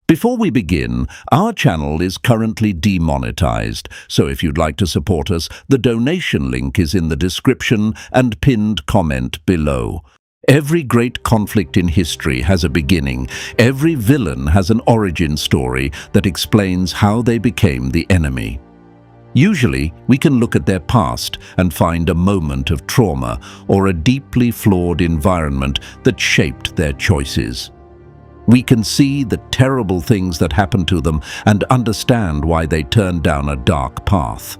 Before we begin, our channel is currently demonetized, so if you'd like to support us, the donation link is in the description and pinned comment below. Every great conflict in history has a beginning. Every villain has an origin story that explains how they became the enemy. Usually, we can look at their past and find a moment of trauma or a deeply flawed environment that shaped their choices. We can see the terrible things that happened to them and understand why they turned down a dark path.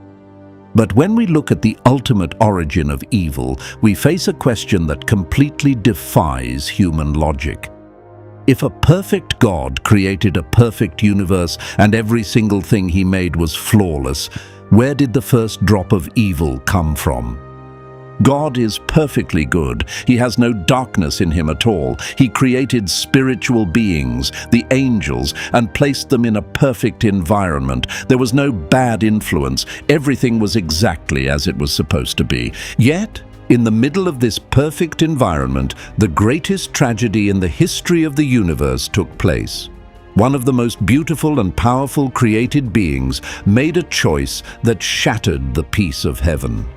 But when we look at the ultimate origin of evil, we face a question that completely defies human logic. If a perfect God created a perfect universe and every single thing he made was flawless, where did the first drop of evil come from? God is perfectly good. He has no darkness in him at all. He created spiritual beings, the angels, and placed them in a perfect environment. There was no bad influence. Everything was exactly as it was supposed to be. Yet, in the middle of this perfect environment, the greatest tragedy in the history of the universe took place. One of the most beautiful and powerful created beings made a choice that shattered the peace of heaven.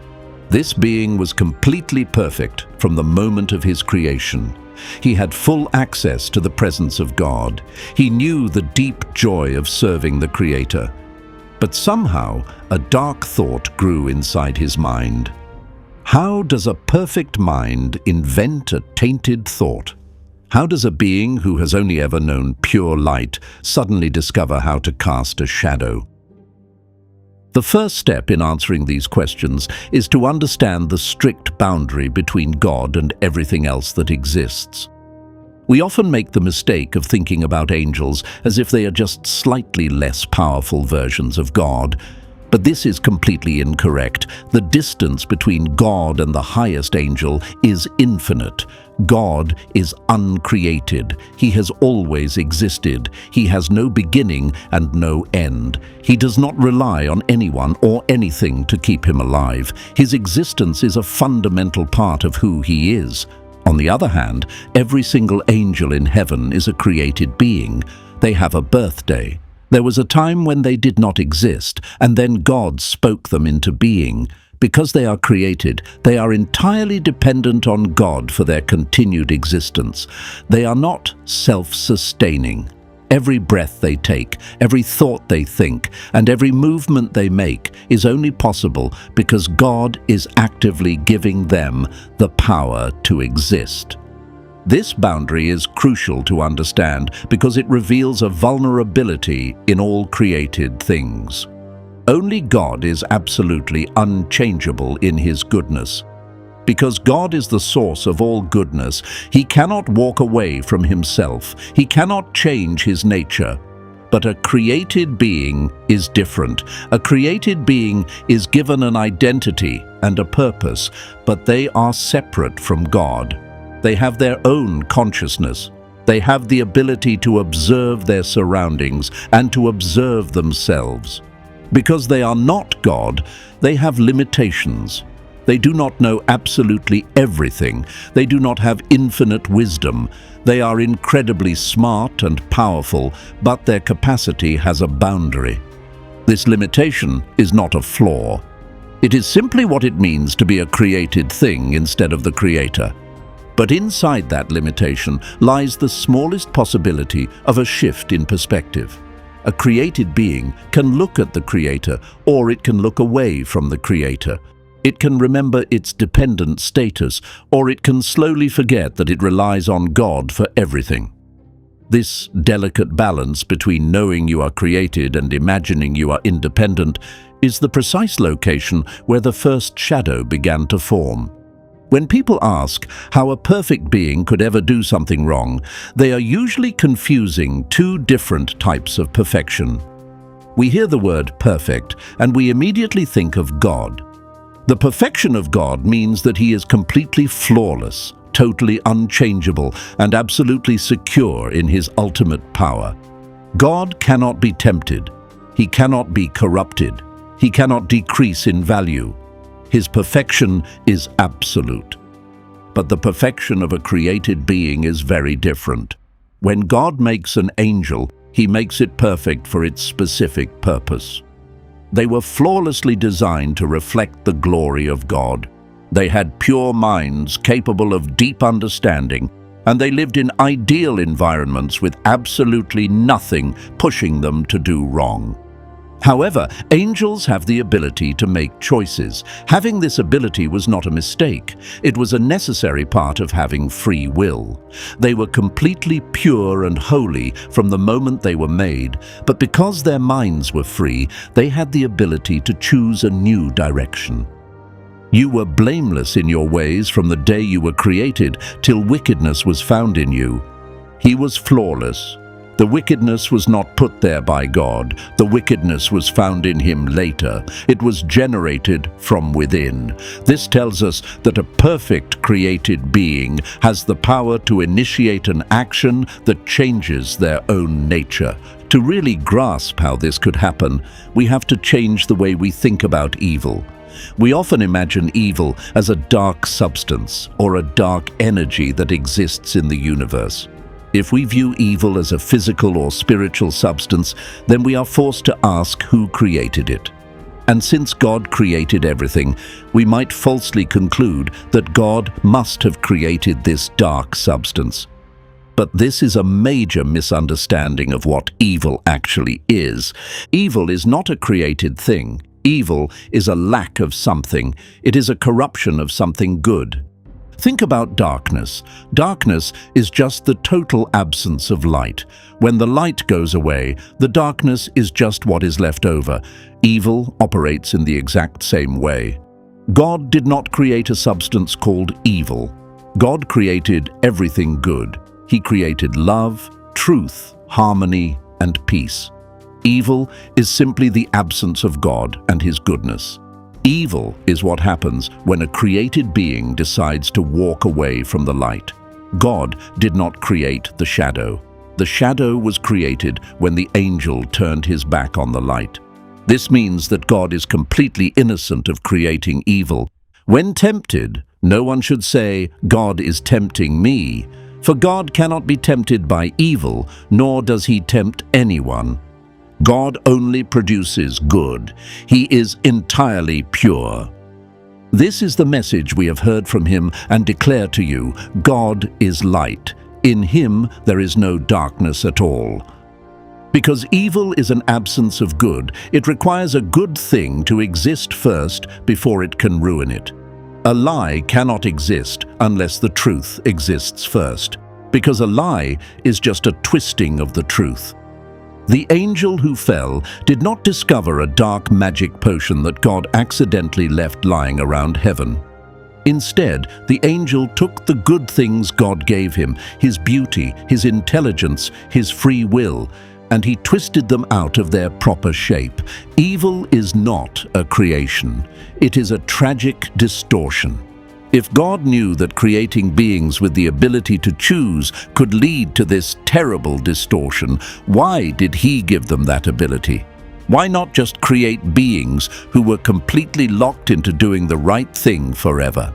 This being was completely perfect from the moment of his creation. He had full access to the presence of God. He knew the deep joy of serving the Creator. But somehow, a dark thought grew inside his mind. How does a perfect mind invent a tainted thought? How does a being who has only ever known pure light suddenly discover how to cast a shadow? The first step in answering these questions is to understand the strict boundary between God and everything else that exists. We often make the mistake of thinking about angels as if they are just slightly less powerful versions of God. But this is completely incorrect. The distance between God and the highest angel is infinite. God is uncreated. He has always existed. He has no beginning and no end. He does not rely on anyone or anything to keep him alive. His existence is a fundamental part of who he is. On the other hand, every single angel in heaven is a created being. They have a birthday. There was a time when they did not exist, and then God spoke them into being. Because they are created, they are entirely dependent on God for their continued existence. They are not self-sustaining. Every breath they take, every thought they think, and every movement they make is only possible because God is actively giving them the power to exist. This boundary is crucial to understand because it reveals a vulnerability in all created things. Only God is absolutely unchangeable in his goodness. Because God is the source of all goodness, he cannot walk away from himself. He cannot change his nature. But a created being is different. A created being is given an identity and a purpose, but they are separate from God. They have their own consciousness. They have the ability to observe their surroundings and to observe themselves. Because they are not God, they have limitations. They do not know absolutely everything. They do not have infinite wisdom. They are incredibly smart and powerful, but their capacity has a boundary. This limitation is not a flaw. It is simply what it means to be a created thing instead of the Creator. But inside that limitation lies the smallest possibility of a shift in perspective. A created being can look at the Creator, or it can look away from the Creator. It can remember its dependent status, or it can slowly forget that it relies on God for everything. This delicate balance between knowing you are created and imagining you are independent is the precise location where the first shadow began to form. When people ask how a perfect being could ever do something wrong, they are usually confusing two different types of perfection. We hear the word perfect, and we immediately think of God. The perfection of God means that he is completely flawless, totally unchangeable, and absolutely secure in his ultimate power. God cannot be tempted. He cannot be corrupted. He cannot decrease in value. His perfection is absolute. But the perfection of a created being is very different. When God makes an angel, He makes it perfect for its specific purpose. They were flawlessly designed to reflect the glory of God. They had pure minds capable of deep understanding, and they lived in ideal environments with absolutely nothing pushing them to do wrong. However, angels have the ability to make choices. Having this ability was not a mistake. It was a necessary part of having free will. They were completely pure and holy from the moment they were made, but because their minds were free, they had the ability to choose a new direction. You were blameless in your ways from the day you were created till wickedness was found in you. He was flawless. The wickedness was not put there by God. The wickedness was found in him later. It was generated from within. This tells us that a perfect created being has the power to initiate an action that changes their own nature. To really grasp how this could happen, we have to change the way we think about evil. We often imagine evil as a dark substance or a dark energy that exists in the universe. If we view evil as a physical or spiritual substance, then we are forced to ask who created it. And since God created everything, we might falsely conclude that God must have created this dark substance. But this is a major misunderstanding of what evil actually is. Evil is not a created thing. Evil is a lack of something. It is a corruption of something good. Think about darkness. Darkness is just the total absence of light. When the light goes away, the darkness is just what is left over. Evil operates in the exact same way. God did not create a substance called evil. God created everything good. He created love, truth, harmony, and peace. Evil is simply the absence of God and his goodness. Evil is what happens when a created being decides to walk away from the light. God did not create the shadow. The shadow was created when the angel turned his back on the light. This means that God is completely innocent of creating evil. When tempted, no one should say, "God is tempting me," for God cannot be tempted by evil, nor does he tempt anyone. God only produces good. He is entirely pure. This is the message we have heard from him and declare to you: God is light. In him there is no darkness at all. Because evil is an absence of good, it requires a good thing to exist first before it can ruin it. A lie cannot exist unless the truth exists first, because a lie is just a twisting of the truth. The angel who fell did not discover a dark magic potion that God accidentally left lying around heaven. Instead, the angel took the good things God gave him, his beauty, his intelligence, his free will, and he twisted them out of their proper shape. Evil is not a creation. It is a tragic distortion. If God knew that creating beings with the ability to choose could lead to this terrible distortion, why did he give them that ability? Why not just create beings who were completely locked into doing the right thing forever?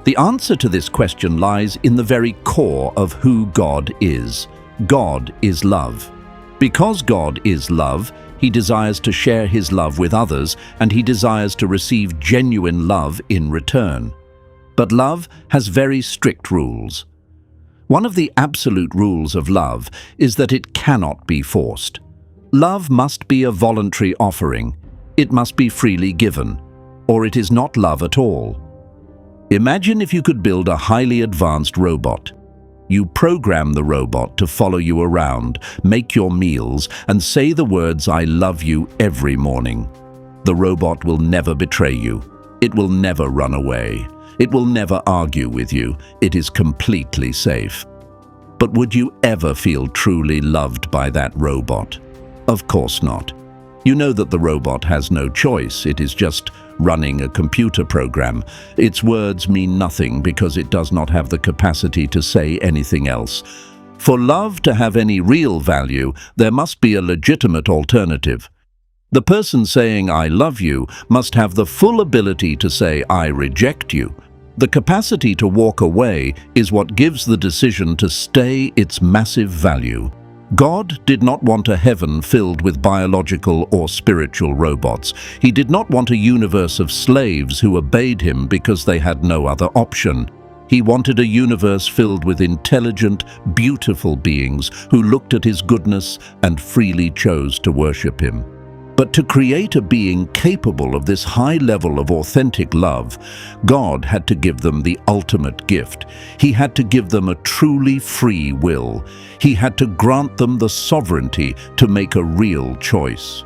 The answer to this question lies in the very core of who God is. God is love. Because God is love, he desires to share his love with others, and he desires to receive genuine love in return. But love has very strict rules. One of the absolute rules of love is that it cannot be forced. Love must be a voluntary offering. It must be freely given, or it is not love at all. Imagine if you could build a highly advanced robot. You program the robot to follow you around, make your meals, and say the words "I love you" every morning. The robot will never betray you. It will never run away. It will never argue with you. It is completely safe. But would you ever feel truly loved by that robot? Of course not. You know that the robot has no choice. It is just running a computer program. Its words mean nothing because it does not have the capacity to say anything else. For love to have any real value, there must be a legitimate alternative. The person saying "I love you" must have the full ability to say "I reject you." The capacity to walk away is what gives the decision to stay its massive value. God did not want a heaven filled with biological or spiritual robots. He did not want a universe of slaves who obeyed him because they had no other option. He wanted a universe filled with intelligent, beautiful beings who looked at his goodness and freely chose to worship him. But to create a being capable of this high level of authentic love, God had to give them the ultimate gift. He had to give them a truly free will. He had to grant them the sovereignty to make a real choice.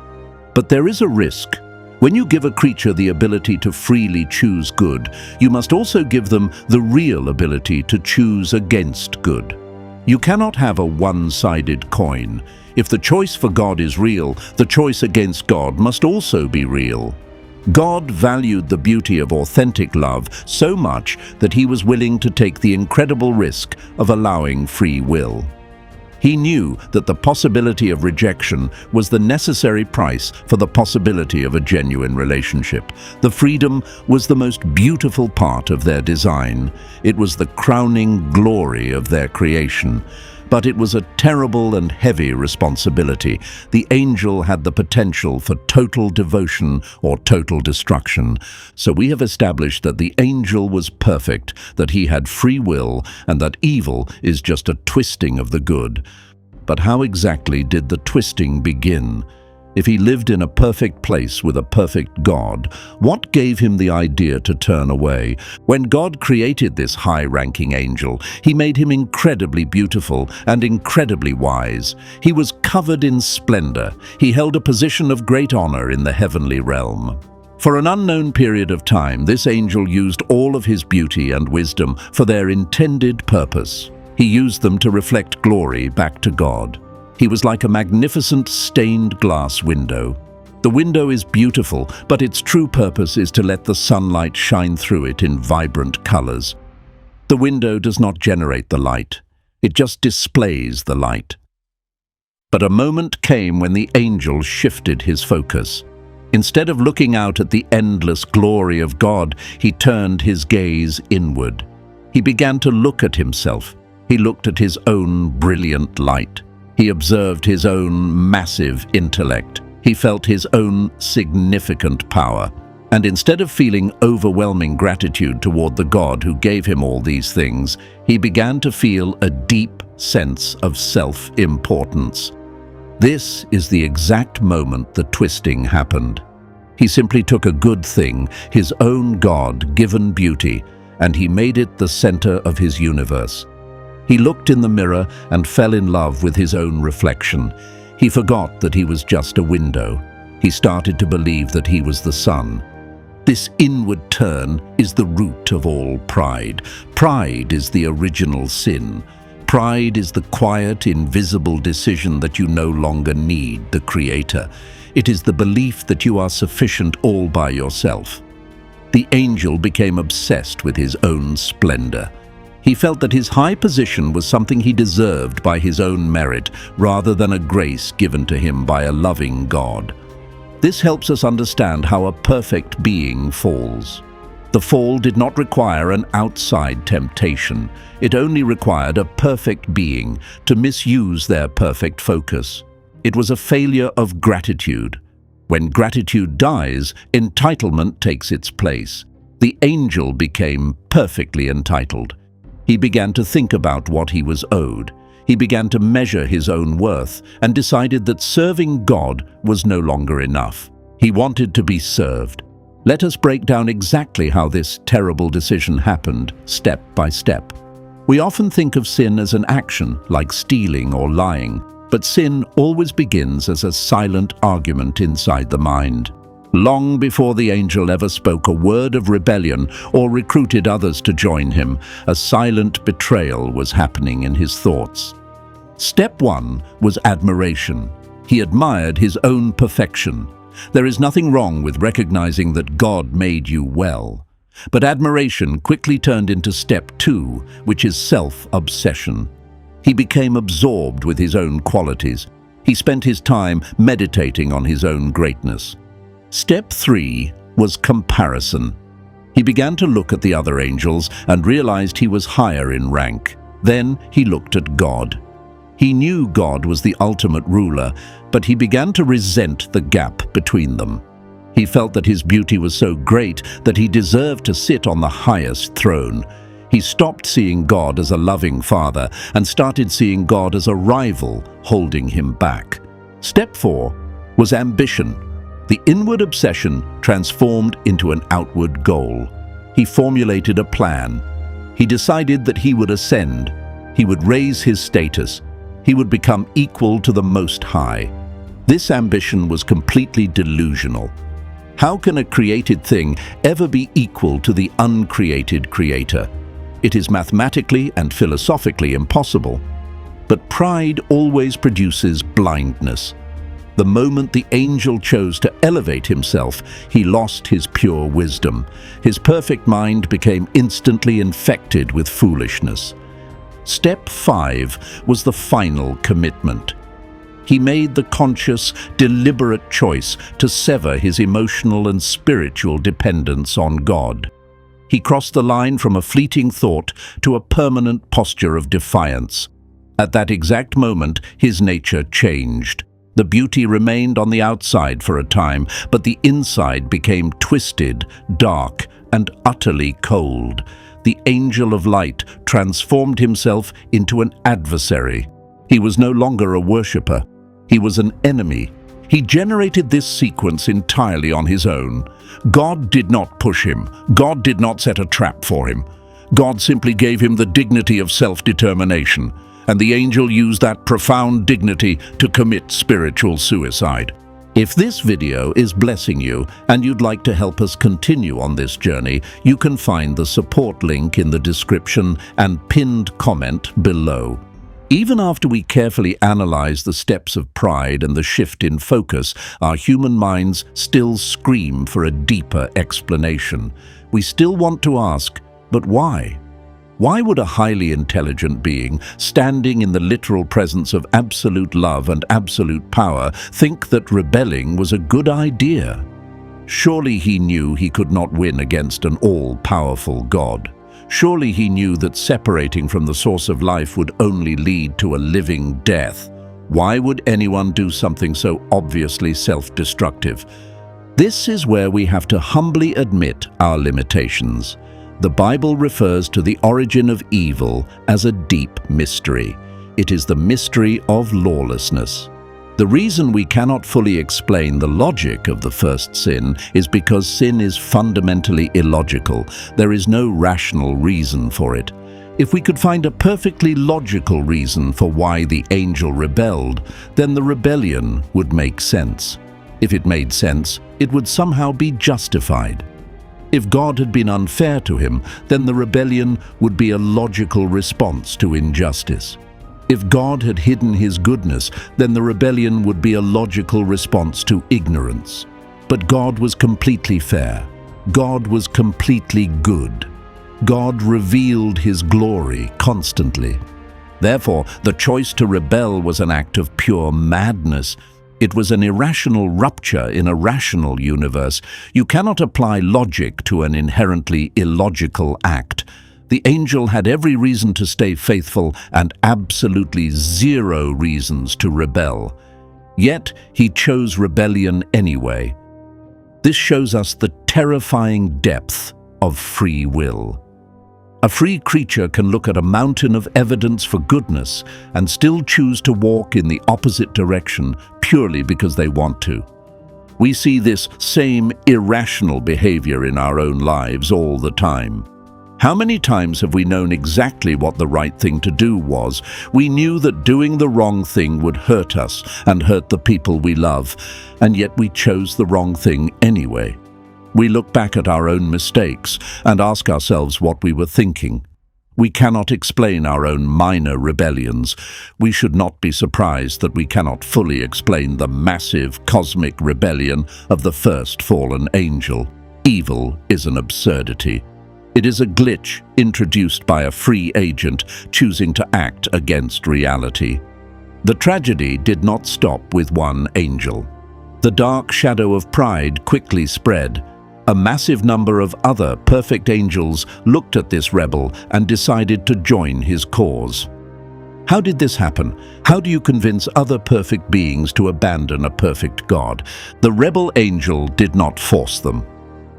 But there is a risk. When you give a creature the ability to freely choose good, you must also give them the real ability to choose against good. You cannot have a one-sided coin. If the choice for God is real, the choice against God must also be real. God valued the beauty of authentic love so much that he was willing to take the incredible risk of allowing free will. He knew that the possibility of rejection was the necessary price for the possibility of a genuine relationship. The freedom was the most beautiful part of their design. It was the crowning glory of their creation. But it was a terrible and heavy responsibility. The angel had the potential for total devotion or total destruction. So we have established that the angel was perfect, that he had free will, and that evil is just a twisting of the good. But how exactly did the twisting begin? If he lived in a perfect place with a perfect God, what gave him the idea to turn away? When God created this high-ranking angel, he made him incredibly beautiful and incredibly wise. He was covered in splendor. He held a position of great honor in the heavenly realm. For an unknown period of time, this angel used all of his beauty and wisdom for their intended purpose. He used them to reflect glory back to God. He was like a magnificent stained glass window. The window is beautiful, but its true purpose is to let the sunlight shine through it in vibrant colors. The window does not generate the light. It just displays the light. But a moment came when the angel shifted his focus. Instead of looking out at the endless glory of God, he turned his gaze inward. He began to look at himself. He looked at his own brilliant light. He observed his own massive intellect. He felt his own significant power. And instead of feeling overwhelming gratitude toward the God who gave him all these things, he began to feel a deep sense of self-importance. This is the exact moment the twisting happened. He simply took a good thing, his own God-given beauty, and he made it the center of his universe. He looked in the mirror and fell in love with his own reflection. He forgot that he was just a window. He started to believe that he was the sun. This inward turn is the root of all pride. Pride is the original sin. Pride is the quiet, invisible decision that you no longer need the Creator. It is the belief that you are sufficient all by yourself. The angel became obsessed with his own splendor. He felt that his high position was something he deserved by his own merit, rather than a grace given to him by a loving God. This helps us understand how a perfect being falls. The fall did not require an outside temptation. It only required a perfect being to misuse their perfect focus. It was a failure of gratitude. When gratitude dies, entitlement takes its place. The angel became perfectly entitled. He began to think about what he was owed. He began to measure his own worth and decided that serving God was no longer enough. He wanted to be served. Let us break down exactly how this terrible decision happened, step by step. We often think of sin as an action, like stealing or lying, but sin always begins as a silent argument inside the mind. Long before the angel ever spoke a word of rebellion or recruited others to join him, a silent betrayal was happening in his thoughts. Step 1 was admiration. He admired his own perfection. There is nothing wrong with recognizing that God made you well. But admiration quickly turned into step 2, which is self-obsession. He became absorbed with his own qualities. He spent his time meditating on his own greatness. Step 3 was comparison. He began to look at the other angels and realized he was higher in rank. Then he looked at God. He knew God was the ultimate ruler, but he began to resent the gap between them. He felt that his beauty was so great that he deserved to sit on the highest throne. He stopped seeing God as a loving father and started seeing God as a rival holding him back. Step 4 was ambition. The inward obsession transformed into an outward goal. He formulated a plan. He decided that he would ascend. He would raise his status. He would become equal to the Most High. This ambition was completely delusional. How can a created thing ever be equal to the uncreated Creator? It is mathematically and philosophically impossible. But pride always produces blindness. The moment the angel chose to elevate himself, he lost his pure wisdom. His perfect mind became instantly infected with foolishness. Step 5 was the final commitment. He made the conscious, deliberate choice to sever his emotional and spiritual dependence on God. He crossed the line from a fleeting thought to a permanent posture of defiance. At that exact moment, his nature changed. The beauty remained on the outside for a time, but the inside became twisted, dark, and utterly cold. The angel of light transformed himself into an adversary. He was no longer a worshipper. He was an enemy. He generated this sequence entirely on his own. God did not push him. God did not set a trap for him. God simply gave him the dignity of self-determination, and the angel used that profound dignity to commit spiritual suicide. If this video is blessing you and you'd like to help us continue on this journey, you can find the support link in the description and pinned comment below. Even after we carefully analyze the steps of pride and the shift in focus, our human minds still scream for a deeper explanation. We still want to ask, but why? Why would a highly intelligent being, standing in the literal presence of absolute love and absolute power, think that rebelling was a good idea? Surely he knew he could not win against an all-powerful God. Surely he knew that separating from the source of life would only lead to a living death. Why would anyone do something so obviously self-destructive? This is where we have to humbly admit our limitations. The Bible refers to the origin of evil as a deep mystery. It is the mystery of lawlessness. The reason we cannot fully explain the logic of the first sin is because sin is fundamentally illogical. There is no rational reason for it. If we could find a perfectly logical reason for why the angel rebelled, then the rebellion would make sense. If it made sense, it would somehow be justified. If God had been unfair to him, then the rebellion would be a logical response to injustice. If God had hidden his goodness, then the rebellion would be a logical response to ignorance. But God was completely fair. God was completely good. God revealed his glory constantly. Therefore, the choice to rebel was an act of pure madness. It was an irrational rupture in a rational universe. You cannot apply logic to an inherently illogical act. The angel had every reason to stay faithful and absolutely zero reasons to rebel. Yet he chose rebellion anyway. This shows us the terrifying depth of free will. A free creature can look at a mountain of evidence for goodness and still choose to walk in the opposite direction purely because they want to. We see this same irrational behavior in our own lives all the time. How many times have we known exactly what the right thing to do was? We knew that doing the wrong thing would hurt us and hurt the people we love, and yet we chose the wrong thing anyway. We look back at our own mistakes and ask ourselves what we were thinking. We cannot explain our own minor rebellions. We should not be surprised that we cannot fully explain the massive cosmic rebellion of the first fallen angel. Evil is an absurdity. It is a glitch introduced by a free agent choosing to act against reality. The tragedy did not stop with one angel. The dark shadow of pride quickly spread. A massive number of other perfect angels looked at this rebel and decided to join his cause. How did this happen? How do you convince other perfect beings to abandon a perfect God? The rebel angel did not force them.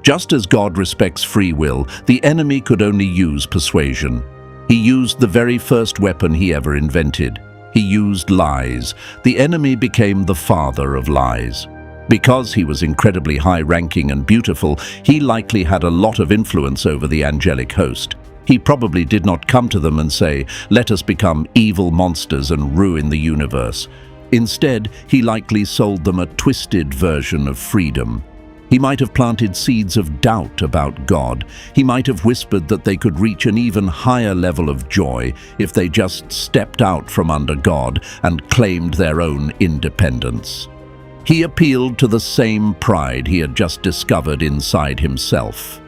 Just as God respects free will, the enemy could only use persuasion. He used the very first weapon he ever invented. He used lies. The enemy became the father of lies. Because he was incredibly high-ranking and beautiful, he likely had a lot of influence over the angelic host. He probably did not come to them and say, "Let us become evil monsters and ruin the universe." Instead, he likely sold them a twisted version of freedom. He might have planted seeds of doubt about God. He might have whispered that they could reach an even higher level of joy if they just stepped out from under God and claimed their own independence. He appealed to the same pride he had just discovered inside himself.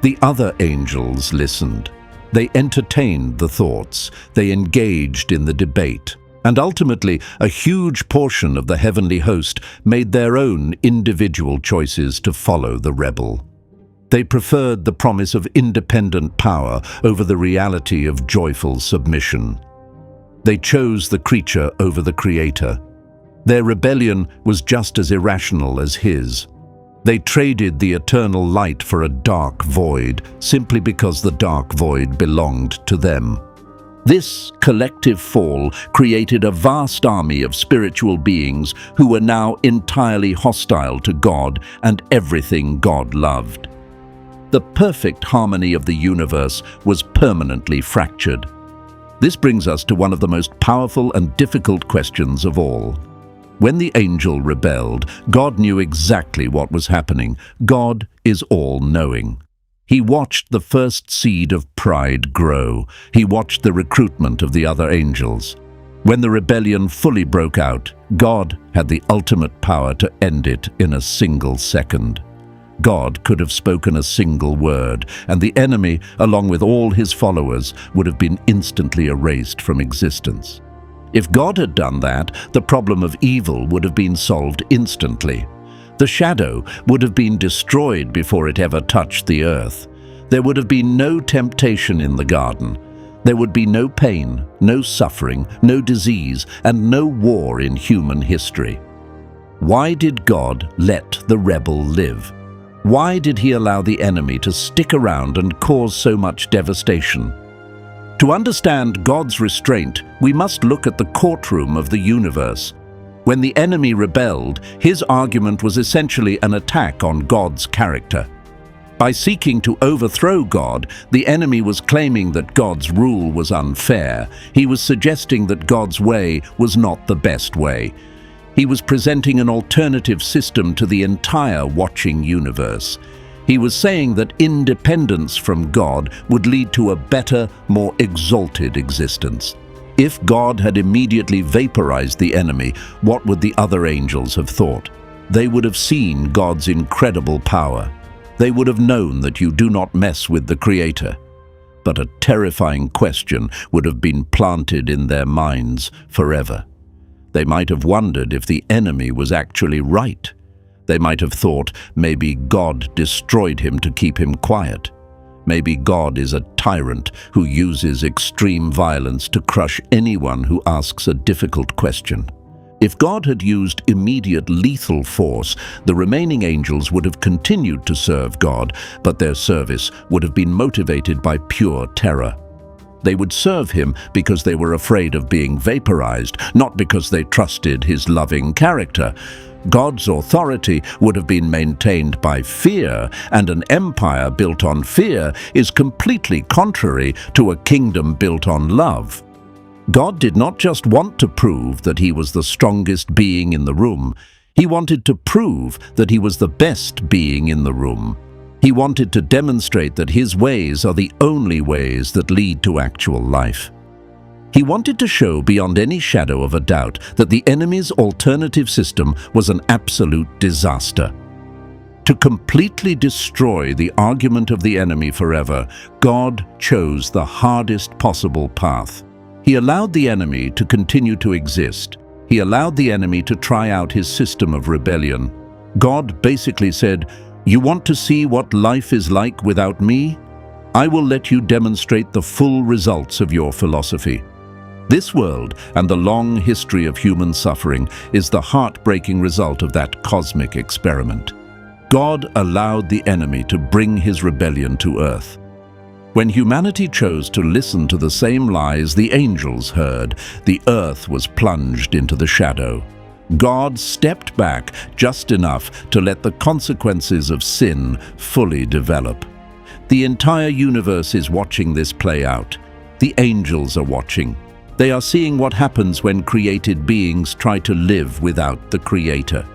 The other angels listened. They entertained the thoughts. They engaged in the debate. And ultimately, a huge portion of the heavenly host made their own individual choices to follow the rebel. They preferred the promise of independent power over the reality of joyful submission. They chose the creature over the creator. Their rebellion was just as irrational as his. They traded the eternal light for a dark void, simply because the dark void belonged to them. This collective fall created a vast army of spiritual beings who were now entirely hostile to God and everything God loved. The perfect harmony of the universe was permanently fractured. This brings us to one of the most powerful and difficult questions of all. When the angel rebelled, God knew exactly what was happening. God is all-knowing. He watched the first seed of pride grow. He watched the recruitment of the other angels. When the rebellion fully broke out, God had the ultimate power to end it in a single second. God could have spoken a single word, and the enemy, along with all his followers, would have been instantly erased from existence. If God had done that, the problem of evil would have been solved instantly. The shadow would have been destroyed before it ever touched the earth. There would have been no temptation in the garden. There would be no pain, no suffering, no disease, and no war in human history. Why did God let the rebel live? Why did he allow the enemy to stick around and cause so much devastation? To understand God's restraint, we must look at the courtroom of the universe. When the enemy rebelled, his argument was essentially an attack on God's character. By seeking to overthrow God, the enemy was claiming that God's rule was unfair. He was suggesting that God's way was not the best way. He was presenting an alternative system to the entire watching universe. He was saying that independence from God would lead to a better, more exalted existence. If God had immediately vaporized the enemy, what would the other angels have thought? They would have seen God's incredible power. They would have known that you do not mess with the Creator. But a terrifying question would have been planted in their minds forever. They might have wondered if the enemy was actually right. They might have thought maybe God destroyed him to keep him quiet. Maybe God is a tyrant who uses extreme violence to crush anyone who asks a difficult question. If God had used immediate lethal force, the remaining angels would have continued to serve God, but their service would have been motivated by pure terror. They would serve him because they were afraid of being vaporized, not because they trusted his loving character. God's authority would have been maintained by fear, and an empire built on fear is completely contrary to a kingdom built on love. God did not just want to prove that he was the strongest being in the room. He wanted to prove that he was the best being in the room. He wanted to demonstrate that his ways are the only ways that lead to actual life. He wanted to show beyond any shadow of a doubt that the enemy's alternative system was an absolute disaster. To completely destroy the argument of the enemy forever, God chose the hardest possible path. He allowed the enemy to continue to exist. He allowed the enemy to try out his system of rebellion. God basically said, "You want to see what life is like without me? I will let you demonstrate the full results of your philosophy." This world and the long history of human suffering is the heartbreaking result of that cosmic experiment. God allowed the enemy to bring his rebellion to earth. When humanity chose to listen to the same lies the angels heard, the earth was plunged into the shadow. God stepped back just enough to let the consequences of sin fully develop. The entire universe is watching this play out. The angels are watching. They are seeing what happens when created beings try to live without the Creator.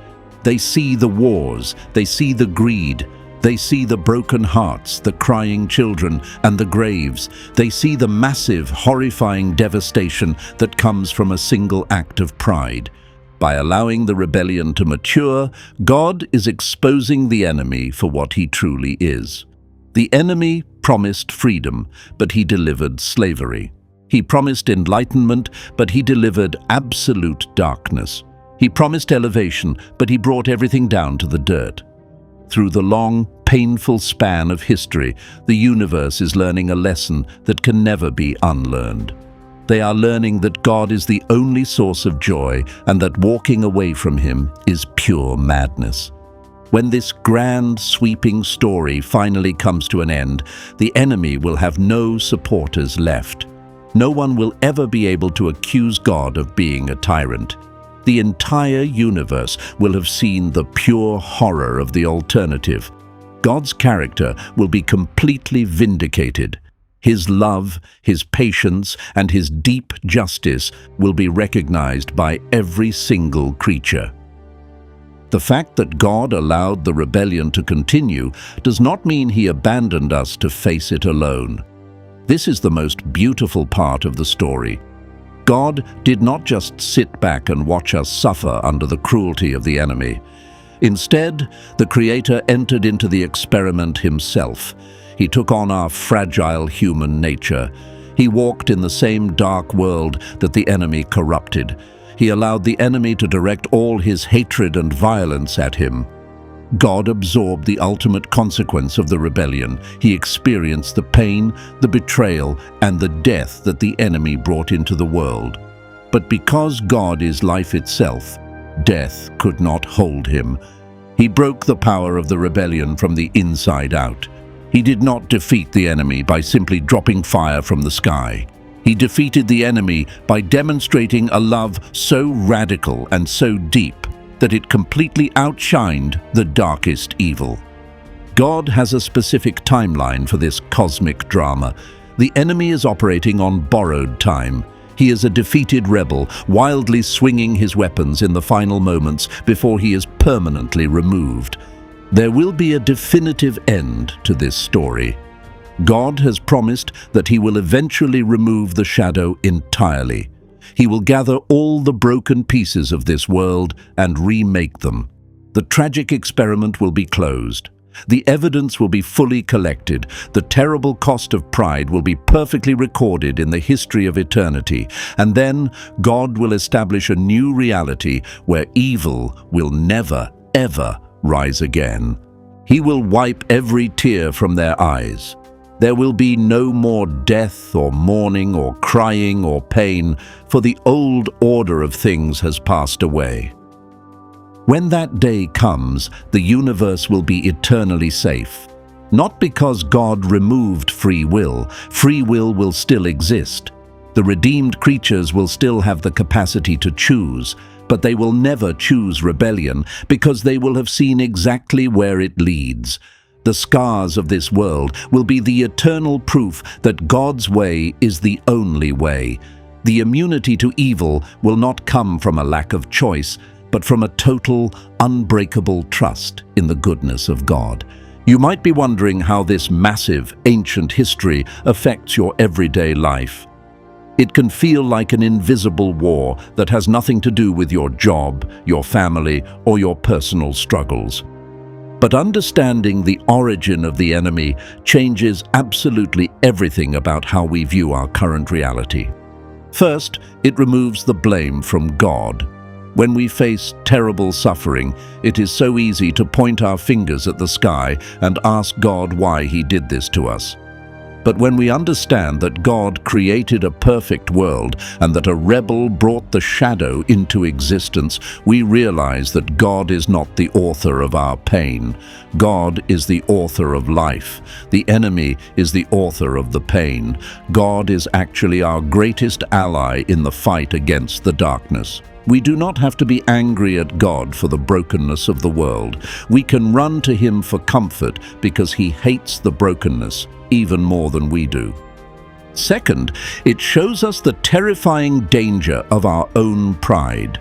They see the wars, they see the greed, they see the broken hearts, the crying children, and the graves. They see the massive, horrifying devastation that comes from a single act of pride. By allowing the rebellion to mature, God is exposing the enemy for what he truly is. The enemy promised freedom, but he delivered slavery. He promised enlightenment, but he delivered absolute darkness. He promised elevation, but he brought everything down to the dirt. Through the long, painful span of history, the universe is learning a lesson that can never be unlearned. They are learning that God is the only source of joy and that walking away from him is pure madness. When this grand, sweeping story finally comes to an end, the enemy will have no supporters left. No one will ever be able to accuse God of being a tyrant. The entire universe will have seen the pure horror of the alternative. God's character will be completely vindicated. His love, his patience, and his deep justice will be recognized by every single creature. The fact that God allowed the rebellion to continue does not mean he abandoned us to face it alone. This is the most beautiful part of the story. God did not just sit back and watch us suffer under the cruelty of the enemy. Instead, the Creator entered into the experiment himself. He took on our fragile human nature. He walked in the same dark world that the enemy corrupted. He allowed the enemy to direct all his hatred and violence at him. God absorbed the ultimate consequence of the rebellion. He experienced the pain, the betrayal, and the death that the enemy brought into the world. But because God is life itself, death could not hold him. He broke the power of the rebellion from the inside out. He did not defeat the enemy by simply dropping fire from the sky. He defeated the enemy by demonstrating a love so radical and so deep that it completely outshined the darkest evil. God has a specific timeline for this cosmic drama. The enemy is operating on borrowed time. He is a defeated rebel, wildly swinging his weapons in the final moments before he is permanently removed. There will be a definitive end to this story. God has promised that he will eventually remove the shadow entirely. He will gather all the broken pieces of this world and remake them. The tragic experiment will be closed. The evidence will be fully collected. The terrible cost of pride will be perfectly recorded in the history of eternity. And then God will establish a new reality where evil will never, ever rise again. He will wipe every tear from their eyes. There will be no more death or mourning or crying or pain, for the old order of things has passed away. When that day comes, the universe will be eternally safe. Not because God removed free will will still exist. The redeemed creatures will still have the capacity to choose, but they will never choose rebellion because they will have seen exactly where it leads. The scars of this world will be the eternal proof that God's way is the only way. The immunity to evil will not come from a lack of choice, but from a total, unbreakable trust in the goodness of God. You might be wondering how this massive, ancient history affects your everyday life. It can feel like an invisible war that has nothing to do with your job, your family, or your personal struggles. But understanding the origin of the enemy changes absolutely everything about how we view our current reality. First, it removes the blame from God. When we face terrible suffering, it is so easy to point our fingers at the sky and ask God why he did this to us. But when we understand that God created a perfect world and that a rebel brought the shadow into existence, we realize that God is not the author of our pain. God is the author of life. The enemy is the author of the pain. God is actually our greatest ally in the fight against the darkness. We do not have to be angry at God for the brokenness of the world. We can run to Him for comfort because He hates the brokenness even more than we do. Second, it shows us the terrifying danger of our own pride.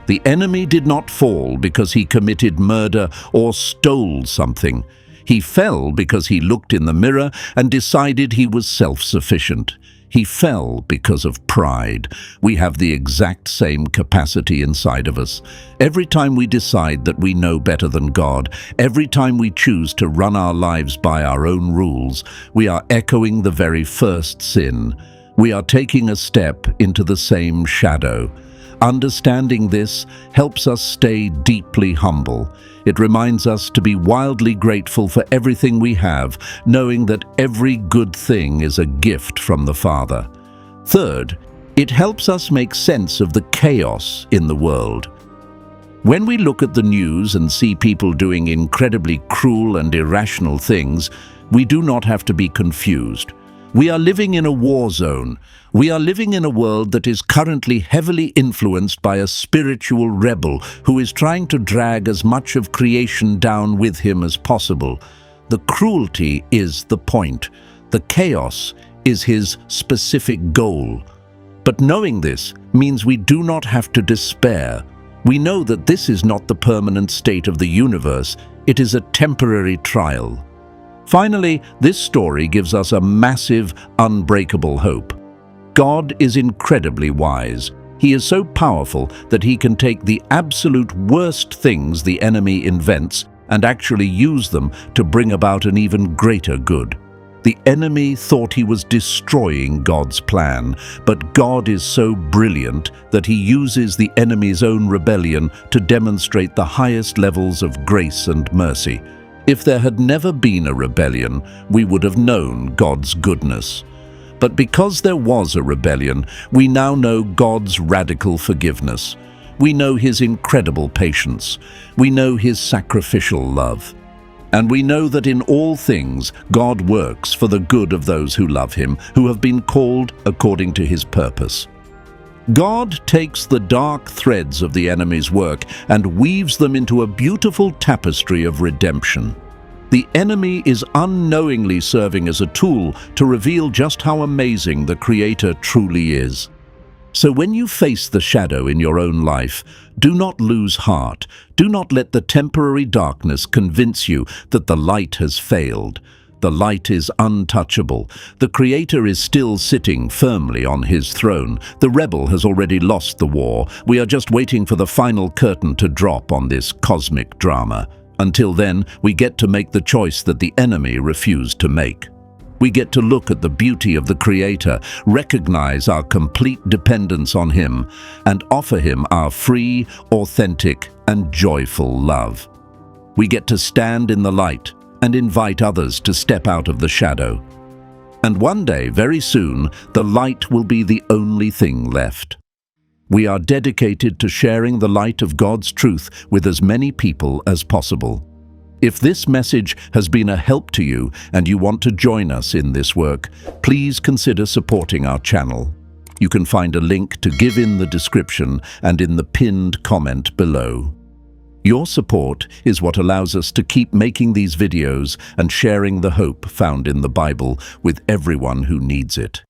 The enemy did not fall because he committed murder or stole something. He fell because he looked in the mirror and decided he was self-sufficient. He fell because of pride. We have the exact same capacity inside of us. Every time we decide that we know better than God, every time we choose to run our lives by our own rules, we are echoing the very first sin. We are taking a step into the same shadow. Understanding this helps us stay deeply humble. It reminds us to be wildly grateful for everything we have, knowing that every good thing is a gift from the Father. Third, it helps us make sense of the chaos in the world. When we look at the news and see people doing incredibly cruel and irrational things, we do not have to be confused. We are living in a war zone. We are living in a world that is currently heavily influenced by a spiritual rebel who is trying to drag as much of creation down with him as possible. The cruelty is the point. The chaos is his specific goal. But knowing this means we do not have to despair. We know that this is not the permanent state of the universe. It is a temporary trial. Finally, this story gives us a massive, unbreakable hope. God is incredibly wise. He is so powerful that He can take the absolute worst things the enemy invents and actually use them to bring about an even greater good. The enemy thought he was destroying God's plan, but God is so brilliant that He uses the enemy's own rebellion to demonstrate the highest levels of grace and mercy. If there had never been a rebellion, we would have known God's goodness. But because there was a rebellion, we now know God's radical forgiveness. We know His incredible patience. We know His sacrificial love. And we know that in all things, God works for the good of those who love Him, who have been called according to His purpose. God takes the dark threads of the enemy's work and weaves them into a beautiful tapestry of redemption. The enemy is unknowingly serving as a tool to reveal just how amazing the Creator truly is. So when you face the shadow in your own life, do not lose heart. Do not let the temporary darkness convince you that the light has failed. The light is untouchable. The Creator is still sitting firmly on His throne. The rebel has already lost the war. We are just waiting for the final curtain to drop on this cosmic drama. Until then, we get to make the choice that the enemy refused to make. We get to look at the beauty of the Creator, recognize our complete dependence on Him, and offer Him our free, authentic, and joyful love. We get to stand in the light and invite others to step out of the shadow. And one day, very soon, the light will be the only thing left. We are dedicated to sharing the light of God's truth with as many people as possible. If this message has been a help to you and you want to join us in this work, please consider supporting our channel. You can find a link to give in the description and in the pinned comment below. Your support is what allows us to keep making these videos and sharing the hope found in the Bible with everyone who needs it.